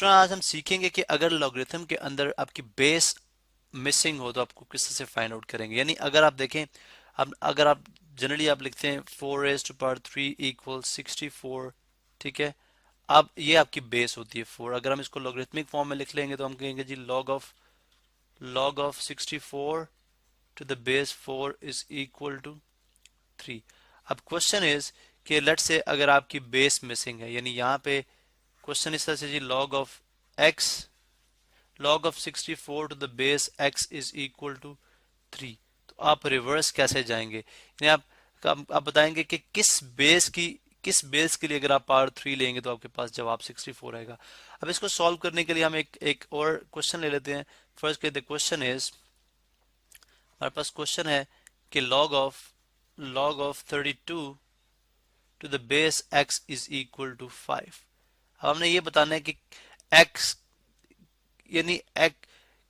Student आज हम सीखेंगे कि अगर लॉगरिथम के अंदर आपकी बेस मिसिंग हो तो आपको किस तरह से फाइंड आउट करेंगे। यानी अगर आप देखें, अब अगर आप जनरली आप लिखते हैं 4 raised to power 3 इक्वल 64, ठीक है। अब ये आपकी बेस होती है 4। अगर हम इसको लॉगरिथमिक फॉर्म में लिख लेंगे तो हम कहेंगे जी log of 64 to the base 4 is equal to 3। अब क्वेश्चन इज कि लेट्स से अगर आपकी बेस मिसिंग है, यानी यहाँ पे क्वेश्चन इस तरह से जी log of 64 to the base x is equal to 3। तो आप रिवर्स कैसे जाएंगे, यानी आप बताएंगे कि किस बेस के लिए अगर आप पावर 3 लेंगे तो आपके पास जवाब 64 आएगा। अब इसको सॉल्व करने के लिए हम एक और क्वेश्चन ले लेते हैं। फर्स्ट के द क्वेश्चन इज, हमारे पास क्वेश्चन है कि log of 32 to the base x is equal to 5। अब हमने ये बताना है कि x यानी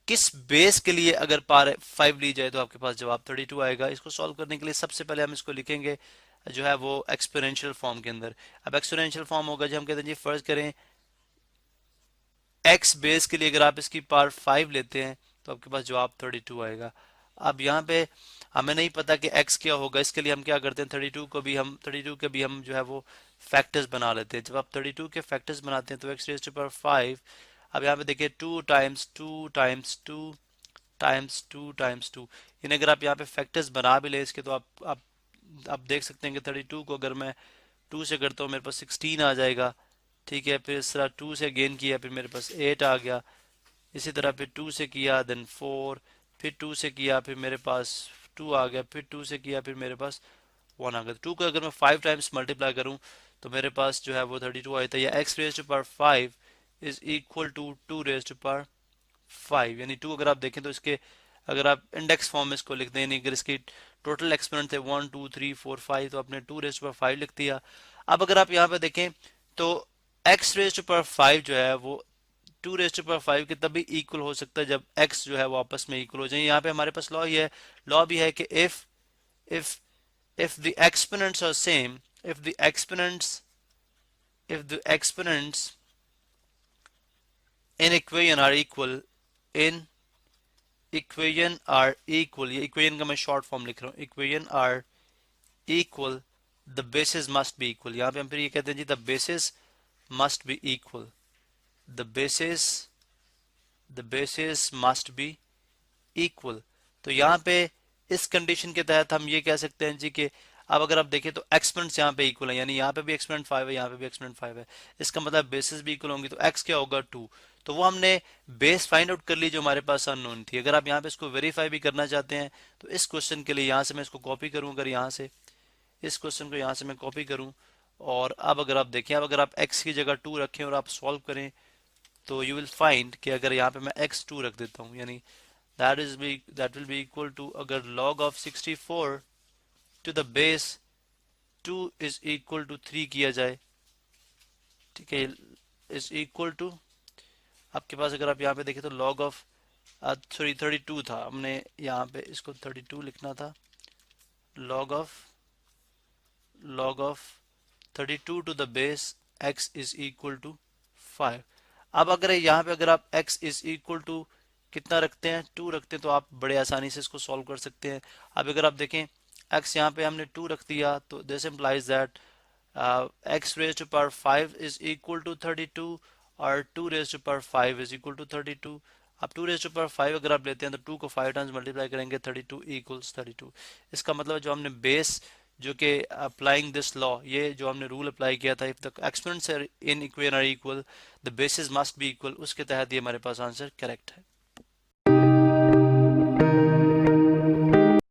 किस बेस के लिए अगर पावर 5 ली जाए तो आपके पास जवाब 32 आएगा। इसको सॉल्व करने के लिए सबसे पहले हम इसको लिखेंगे जो है वो एक्सपोनेंशियल फॉर्म के अंदर। अब एक्सपोनेंशियल फॉर्म होगा जो हम कहते हैं जी, फर्ज करें x बेस के लिए अगर आप इसकी पावर 5 लेते हैं तो आपके पास जवाब 32 आएगा। अब यहाँ पे हमें नहीं पता कि x क्या होगा, इसके लिए हम क्या करते हैं 32 के भी हम जो है वो फैक्टर्स बना लेते हैं। जब आप 32 के फैक्टर्स बनाते हैं तो x रेज़ टू पावर 5, अब यहाँ पे देखिए 2 टाइम्स 2 टाइम्स 2 टाइम्स 2 टाइम्स 2, यानी अगर आप यहाँ पे फैक्टर्स बना भी ले इसके तो आप देख सकते हैं कि 32 को अगर मैं 2 से करता हूँ मेरे पास 16 आ जाएगा, ठीक है। फिर इस तरह 2 से गेन किया फिर मेरे पास 8 आ गया। इसी तरह फिर 2 से किया देन 4, फिर 2 से किया फिर मेरे पास 2 आ गया, फिर 2 से किया फिर मेरे पास 1 आ गया। 2 को अगर मैं 5 टाइम्स मल्टीप्लाई करूं तो मेरे पास जो है वो 32 आता है, या x raise to power 5 is equal to 2 raise to power 5। यानी 2 अगर आप देखें तो इसके अगर आप इंडेक्स फॉर्म में इसको लिख दें, यानी अगर इसकी टोटल एक्सपोनेंट थे 1 2 3 4 5 तो आपने 2 रेज टू पावर 5 लिख दिया। अब अगर आप यहाँ पे देखें तो x रेज टू पावर 5 जो है वो 2 रेज टू पावर 5 के तभी इक्वल हो सकता है जब x जो है वो आपस में इक्वल हो जाए। यहाँ पे हमारे पास लॉ भी है कि if if the exponents are same, if the exponents in equation are equal, in equation are equal, ये equation का मैं शॉर्ट फॉर्म लिख रहा हूँ, equation are equal the bases must be equal। यहाँ पे हम फिर ये कहते हैं जी the bases must be equal, the bases must be equal। तो यहाँ पे इस कंडीशन के तहत हम ये कह सकते हैं जी कि अब अगर आप देखें तो एक्सपोनेंट्स यहाँ पे इक्वल है, यानी यहाँ पे भी एक्सपोनेंट 5 है, यहाँ पे भी एक्सपोनेंट 5 है, इसका मतलब बेसिस भी इक्वल होंगी तो x क्या होगा 2। तो वो हमने बेस फाइंड आउट कर ली जो हमारे पास अननोन थी। अगर आप यहाँ पे इसको वेरीफाई भी करना चाहते हैं तो इस क्वेश्चन के लिए यहाँ से मैं इसको कॉपी करूँ, अगर यहाँ से इस क्वेश्चन को यहाँ से मैं कॉपी करूँ और अब अगर आप देखें, अब अगर आप x की जगह 2 रखें और आप सॉल्व करें तो यू विल फाइंड कि अगर यहाँ पे मैं x2 रख देता हूँ, यानी that will be equal to, अगर log of 64 to the base 2 is equal to 3 किया जाए, ठीक है, is equal to, आपके पास अगर आप यहाँ पे देखें तो log of 32 था, हमने यहाँ पे इसको 32 लिखना था, log of 32 to the base x is equal to 5। अब अगर यहाँ पे अगर आप x is equal to कितना रखते हैं 2 रखते हैं तो आप बड़े आसानी से इसको सॉल्व कर सकते हैं। अब अगर आप देखें x यहाँ पे हमने 2 रख दिया तो this implies that x raise to power 5 is equal to 32 और 2 raise to power 5 is equal to 32। अब 2 रेज टू पावर 5 अगर आप लेते हैं तो 2 को 5 टाइम्स मल्टीप्लाई करेंगे 32 इक्वल्स 32। इसका मतलब जो हमने बेस जो कि अप्लाइंग दिस लॉ, ये जो हमने रूल अप्लाई किया था, if the exponents in equation are equal the basis must be equal, उसके तहत ये हमारे पास आंसर करेक्ट है।